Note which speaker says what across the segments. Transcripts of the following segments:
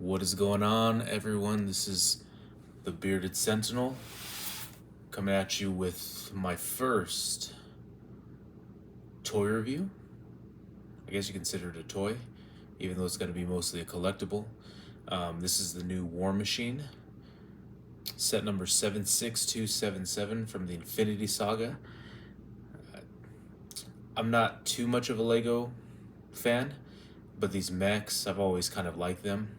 Speaker 1: What is going on, everyone? This is the Bearded Sentinel coming at you with my first toy review. I guess you consider it a toy, even though it's going to be mostly a collectible. This is the new War Machine, set number 76277 from the Infinity Saga. I'm not too much of a Lego fan, but these mechs, I've always kind of liked them.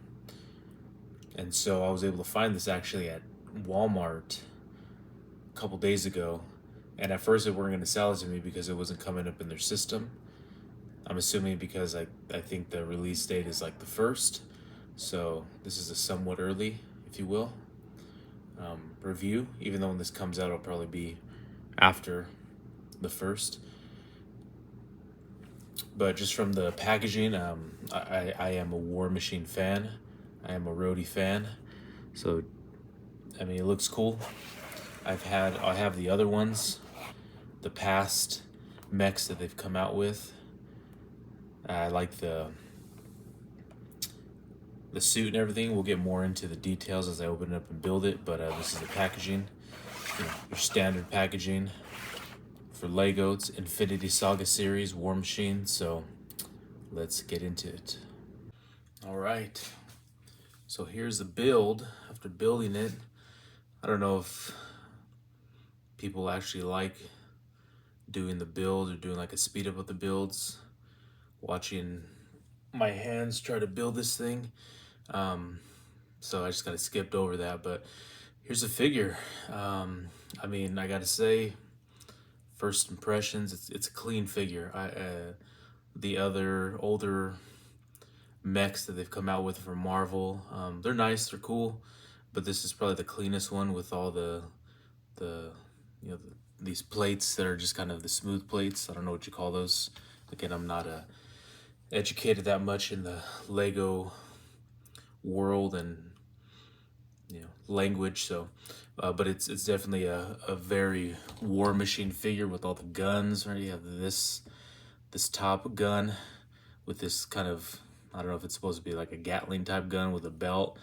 Speaker 1: And so I was able to find this actually at Walmart a couple days ago. And at first they weren't going to sell it to me because it wasn't coming up in their system. I'm assuming because I think the release date is like the 1st. So this is a somewhat early, if you will, review. Even though when this comes out, it'll probably be after the 1st. But just from the packaging, I am a War Machine fan. I am a roadie fan. So, I mean, it looks cool. I have the other ones, the past mechs that they've come out with. I like the suit and everything. We'll get more into the details as I open it up and build it. But this is the packaging, your standard packaging for Lego. It's Infinity Saga series War Machine. So let's get into it. All right. So here's the build. After building it, I don't know if people actually like doing the build or doing like a speed up of the builds. Watching my hands try to build this thing. So I just kind of skipped over that, but here's a figure. I mean, I gotta say, first impressions, it's a clean figure. The other older mechs that they've come out with from Marvel, they're nice, they're cool, but this is probably the cleanest one with all these plates that are just kind of the smooth plates. I don't know what you call those. Again, I'm not educated that much in the Lego world and language, so but it's definitely a very War Machine figure with all the guns. Right, you have this top gun with this kind of, I don't know if it's supposed to be like a Gatling type gun with a belt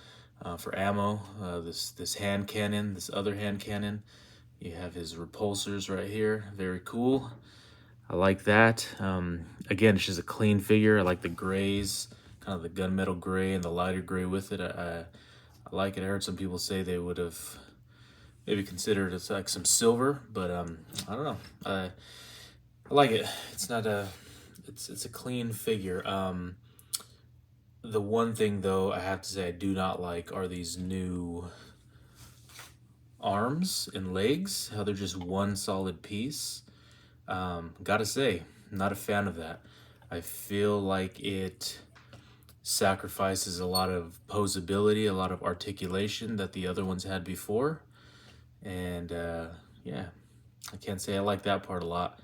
Speaker 1: for ammo. This hand cannon, this other hand cannon. You have his repulsors right here. Very cool. I like that. Again, it's just a clean figure. I like the grays, kind of the gunmetal gray and the lighter gray with it. I like it. I heard some people say they would have maybe considered it like some silver, but I don't know. I like it. It's not a, it's a clean figure. The one thing though I have to say I do not like are these new arms and legs, how they're just one solid piece. Gotta say, not a fan of that. I feel like it sacrifices a lot of posability, a lot of articulation that the other ones had before. And yeah, I can't say I like that part a lot.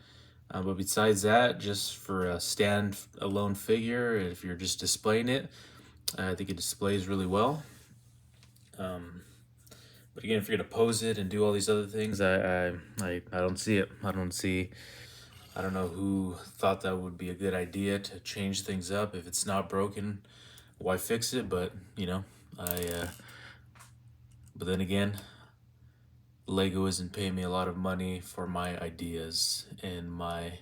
Speaker 1: But besides that, just for a stand-alone figure, if you're just displaying it, I think it displays really well. But again, if you're gonna pose it and do all these other things, I don't see it. I don't know who thought that would be a good idea to change things up. If it's not broken, why fix it? But but then again, Lego isn't paying me a lot of money for my ideas and my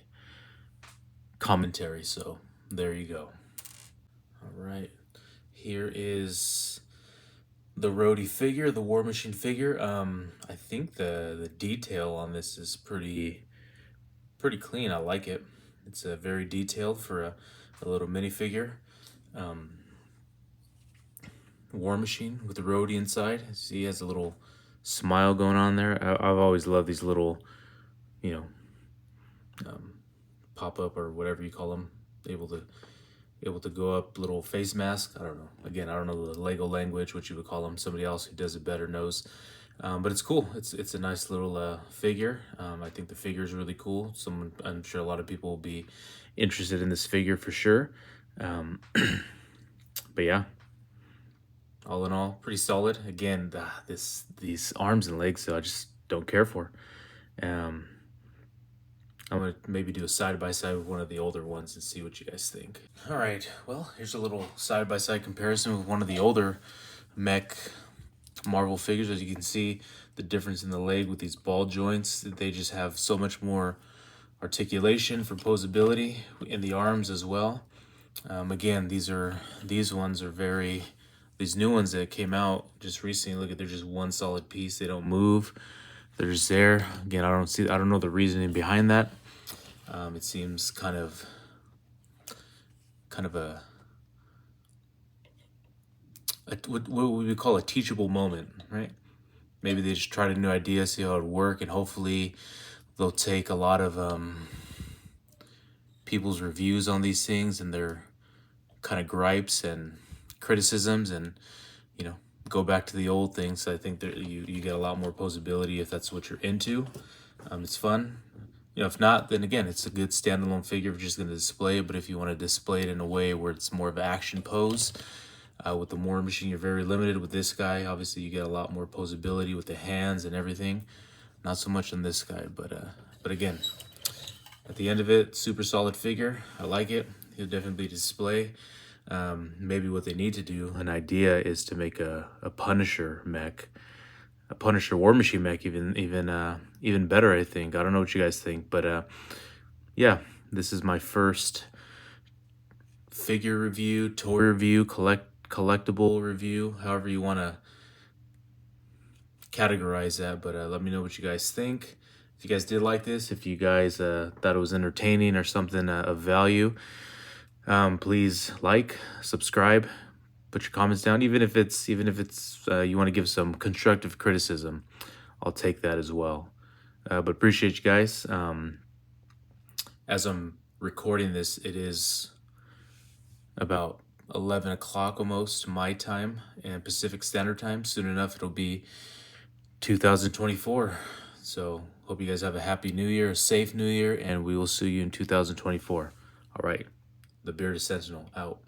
Speaker 1: commentary, so there you go. All right, here is the roadie figure, the War Machine figure. I think the detail on this is pretty clean. I like it. It's very detailed for a little minifigure. War Machine with the roadie inside. See, he has a little smile going on there. I've always loved these little, pop up or whatever you call them. Able to go up, little face mask. I don't know. Again, I don't know the Lego language, what you would call them. Somebody else who does it better knows. But it's cool. It's a nice little figure. I think the figure is really cool. I'm sure a lot of people will be interested in this figure for sure. But yeah, all in all, pretty solid. Again, these arms and legs, so I just don't care for. I'm gonna maybe do a side-by-side with one of the older ones and see what you guys think. All right, well, here's a little side-by-side comparison with one of the older mech Marvel figures. As you can see, the difference in the leg with these ball joints, they just have so much more articulation for posability in the arms as well. Again, these ones are very, these new ones that came out just recently, look at, they're just one solid piece. They don't move. They're just there. Again, I don't know the reasoning behind that. It seems kind of what would we call a teachable moment, right? Maybe they just tried a new idea, see how it would work, and hopefully they'll take a lot of people's reviews on these things and their kind of gripes and criticisms, and go back to the old things. So I think that you get a lot more posability if that's what you're into. It's fun. If not, then again, it's a good standalone figure if you're just going to display it. But if you want to display it in a way where it's more of an action pose, with the War Machine, you're very limited. With this guy, obviously, you get a lot more posability with the hands and everything. Not so much on this guy, but again, at the end of it, super solid figure. I like it. He'll definitely display. Maybe what they need to do, an idea, is to make a Punisher mech, a Punisher War Machine mech, even better, I think. I don't know what you guys think, but yeah, this is my first figure review, toy review, collectible review, however you want to categorize that. But let me know what you guys think. If you guys did like this, if you guys thought it was entertaining or something of value, please like, subscribe, put your comments down. Even if it's you want to give some constructive criticism, I'll take that as well. But appreciate you guys. As I'm recording this, it is about 11 o'clock almost my time and Pacific Standard Time. Soon enough, it'll be 2024. So hope you guys have a happy new year, a safe new year, and we will see you in 2024. All right. The Bearded Sentinel out.